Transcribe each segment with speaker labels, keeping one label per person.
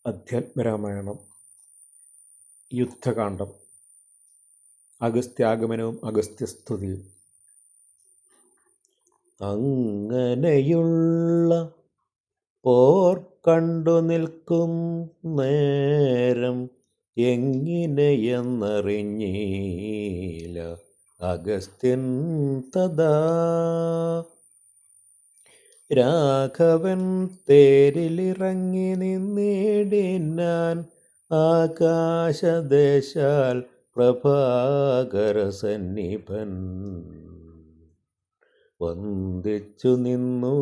Speaker 1: അധ്യാത്മരാമായണം യുദ്ധകാന്ഡം. അഗസ്ത്യാഗമനവും അഗസ്ത്യസ്തുതിയും. അങ്ങനെയുള്ള പോർ കണ്ടു നിൽക്കും നേരം എങ്ങിനെയെന്നറിഞ്ഞീല അഗസ്ത്യൻ തഥാ. രാഘവൻ തേരിലിറങ്ങി നിന്നിടിനാൻ ആകാശദേശാൽ പ്രഭാകരസന്നിഭൻ. വന്ദിച്ചു നിന്നു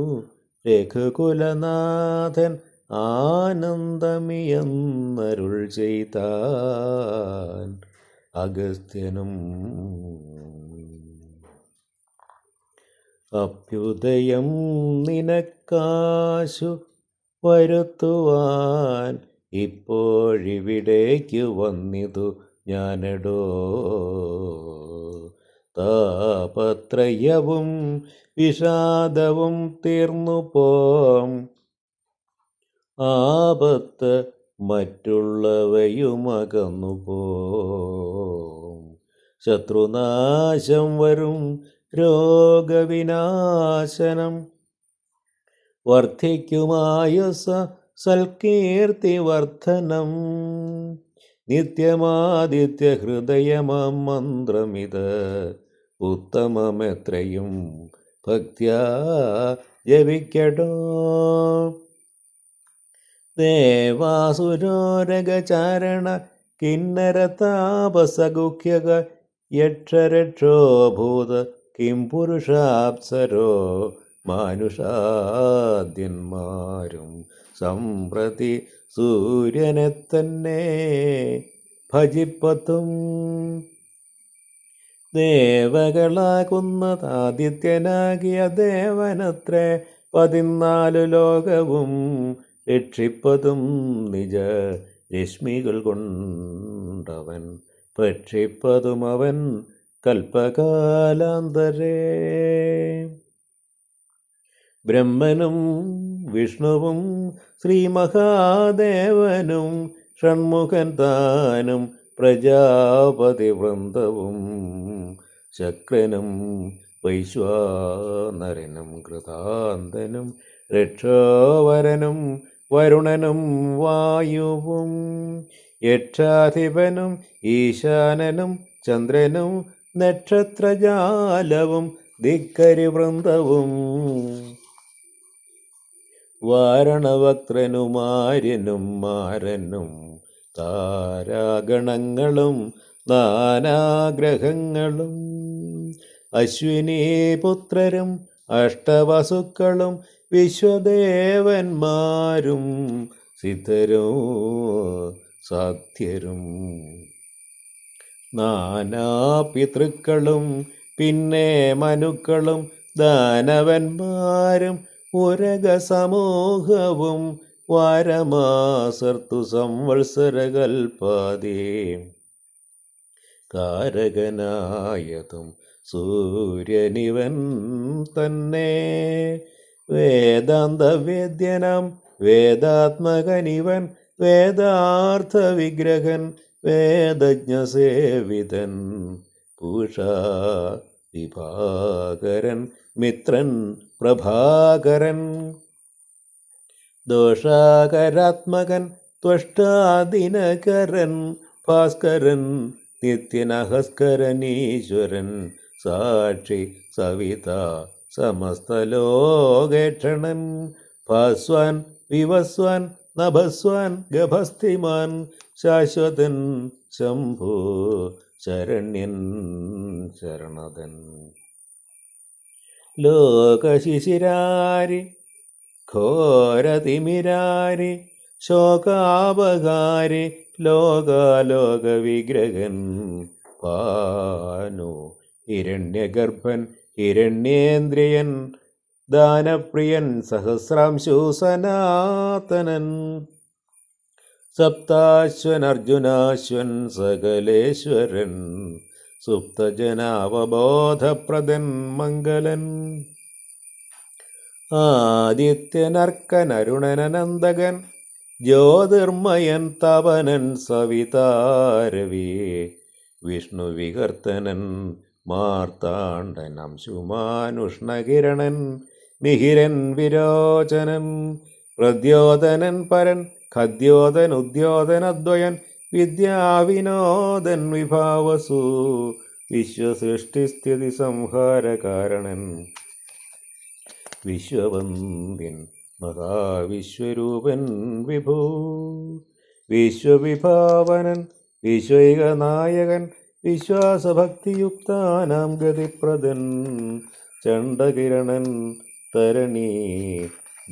Speaker 1: രഘുകുലനാഥൻ ആനന്ദമിയെന്നരുൾ ചെയ്താൻ അഗസ്ത്യനും. അഭ്യുദയം നിനക്കാശു വരുത്തുവാൻ ഇപ്പോഴിവിടേക്കു വന്നിതു ഞാനെടോ. താപത്രയവും വിഷാദവും തീർന്നു പോം, ആപത്ത് മറ്റുള്ളവയുമകന്നു പോം. ശത്രുനാശം വരും രോഗവിനാശനം, വർദ്ധിക്കുമായുസ സൽകീർത്തിവർദ്ധനം. നിത്യമാദിത്യഹൃദയമാം മന്ത്രമിത് ഉത്തമമെത്രയും ഭക്ത്യാ ജപിക്കടോ. ദേവാസുരോരഗചാരണ കിന്നരതാപസഗുഹ്യക യക്ഷരക്ഷോഭൂത കിം പുരുഷാപ്സരോ മാനുഷാദ്യന്മാരും സംപ്രതി സൂര്യനെ തന്നെ ഭജിപ്പത്തും. ദേവകളാകുന്നതാദിത്യനാകിയ ദേവനത്രേ 14 ലോകവും രക്ഷിപ്പതും നിജ രശ്മികൾ കൊണ്ടവൻ ഭക്ഷിപ്പതും അവൻ കൽപ്പകാലാന്തരേ. ബ്രഹ്മനും വിഷ്ണുവും ശ്രീമഹാദേവനും ഷൺമുഖൻ താനും പ്രജാപതിവൃന്ദവും ശക്രനും വൈശ്വാനരനും കൃതാന്തനും രക്ഷോവരനും വരുണനും വായുവും യക്ഷാധിപനും ഈശാനനും ചന്ദ്രനും നക്ഷത്രജാലവും ധിക്കരിവൃന്ദവും വാരണവക്ത്രനും ആര്യനും മാരനും താരാഗണങ്ങളും നാനാഗ്രഹങ്ങളും അശ്വിനീപുത്രരും അഷ്ടവസുക്കളും വിശ്വദേവന്മാരും സിദ്ധരും സാധ്യരും നാനാപിതൃക്കളും പിന്നെ മനുക്കളും ദാനവന്മാരും ഉരഗസമൂഹവും വാരമാസർത്തു സംവത്സരകൽപാദേ. കാരകനായതും സൂര്യനിവൻ തന്നെ വേദാന്തവേദ്യനാം വേദാത്മകനിവൻ വേദാർത്ഥ വിഗ്രഹൻ വേദജ്ഞസേവിതൻ പൂഷാ വിഭാകരൻ മിത്രൻ പ്രഭാകരൻ ദോഷാകരാത്മകൻ ത്വഷ്ടാദിനകരൻ ഭാസ്കരൻ നിത്യനഹസ്കരനീശ്വരൻ സാക്ഷി സവിത സമസ്തലോകേക്ഷണൻ ഭാസ്വാൻ വിവസ്വാൻ നഭസ്വാൻ ഗഭസ്ഥിമാൻ ശാശ്വതൻ ശംഭോ ശരണ്യൻ ശരണദൻ. ലോകശിശിരാരി ഘോരതിമിരാരി ശോകാപകാരി ലോകാലോക വിഗ്രഹൻ ഭാനു ഹിരണ്യഗർഭൻ ഹിരണ്യേന്ദ്രിയൻ ദാനപ്രിയൻ സഹസ്രാംശു സനാതനൻ സപ്താശ്വൻ അർജുനാശ്വൻ സകലേശ്വരൻ സുപ്തജനാവബോധപ്രദൻ മംഗലൻ ആദിത്യനർക്കൻ അരുണനനന്ദകൻ ജ്യോതിർമയൻ തപനൻ സവിതാരവി വിഷ്ണുവികർത്തനൻ മാർത്താണ്ഡൻ അംശുമാനുഷ്ണകിരണൻ മിഹിരൻ വിരോചനൻ പ്രദ്യോതനൻ പരൻ ഖദ്യോതൻ ഉദ്യോതനദ്വയൻ വിദ്യാവിനോദൻ വിഭാവസു വിശ്വസൃഷ്ടിസ്ഥിതി സംഹാരകാരണൻ വിശ്വവന്ദ്യൻ മഹാവിശ്വരൂപൻ വിഭൂ വിശ്വവിഭാവനൻ വിശ്വൈകനായകൻ വിശ്വാസഭക്തിയുക്താനാം ഗതിപ്രദൻ ചണ്ഡകിരണൻ തരണീ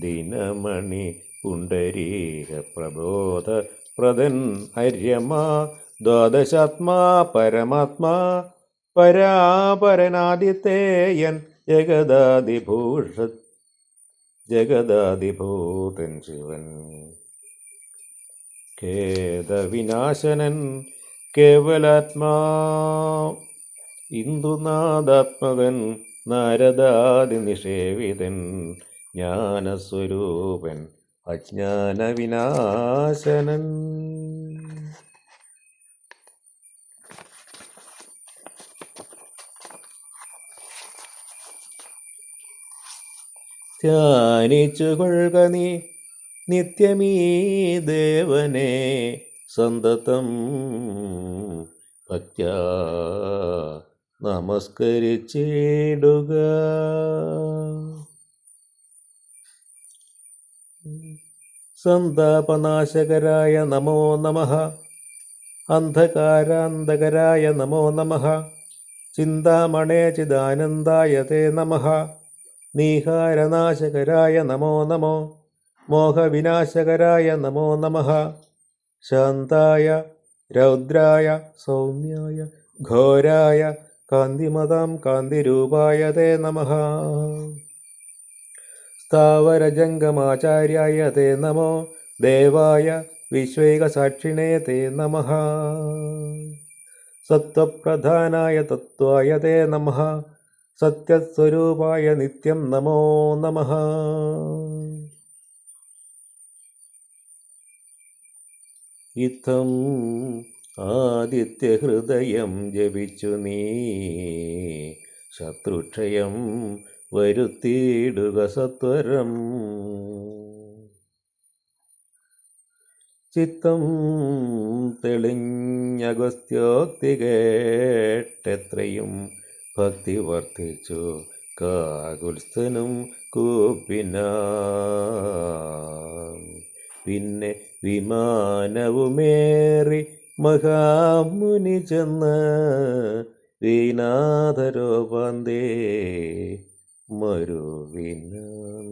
Speaker 1: ദിനമണി പുണ്ടരീക പ്രബോധ പ്രദൻ ഹര്യമാ ദ്വാദശാത്മാ പരമാത്മാ പരാപരനാദിത്തേയൻ ജഗദാദിഭൂതൻ ശിവൻ ഖേദവിനാശനൻ കേവലാത്മാ ഇന്ദുനാഥാത്മകൻ നാരദാദിനിഷേവിതൻ ജ്ഞാനസ്വരൂപൻ അജ്ഞാനവിനാശനൻ. ധ്യാനിച്ചുകൊള്ളുക നീ നിത്യമീ ദേവനെ സന്തതം ഭക്ത്യാ നമസ്കരിച്ചിടുക. സന്താപനാശകരായ നമോ നമഃ, അന്ധകാരാന്തകരായ നമോ നമഃ, ചിന്താമണേ ചിദാനന്ദായ തേ നമഃ, നീഹാരനാശകരായ നമോ നമോ, മോഹവിനാശകരായ നമോ നമഃ, ശാന്തായ രൗദ്രായ സൗമ്യായ ഘോരായ കാന്തിമതാം കാന്തിരൂപായ തേ നമഃ, സ്ഥാവരജംഗമാചാര്യായ തേ നമോ, ദേവായ വിശ്വൈകസാക്ഷിണേ തേ നമഃ, സത്വപ്രധാനായ തത്വായ തേ നമഃ, സത്യസ്വരൂപായ നിത്യം നമോ നമഃ. ഇത്തം ആദിത്യഹൃദയം ജപിച്ചു നീ ശത്രുക്ഷയം വരുത്തിയിടുക സത്വരം. ചിത്തം തെളിഞ്ഞഗസ്ത്യോക്തി കേട്ടെത്രയും ഭക്തി വർദ്ധിച്ചു കാകുൽസ്ഥനും കൂപ്പിനാം. പിന്നെ വിമാനവുമേറി മഹാമുനി ചെന്ന് വീനാഥരോപാന്തേ മരുവിനാൻ.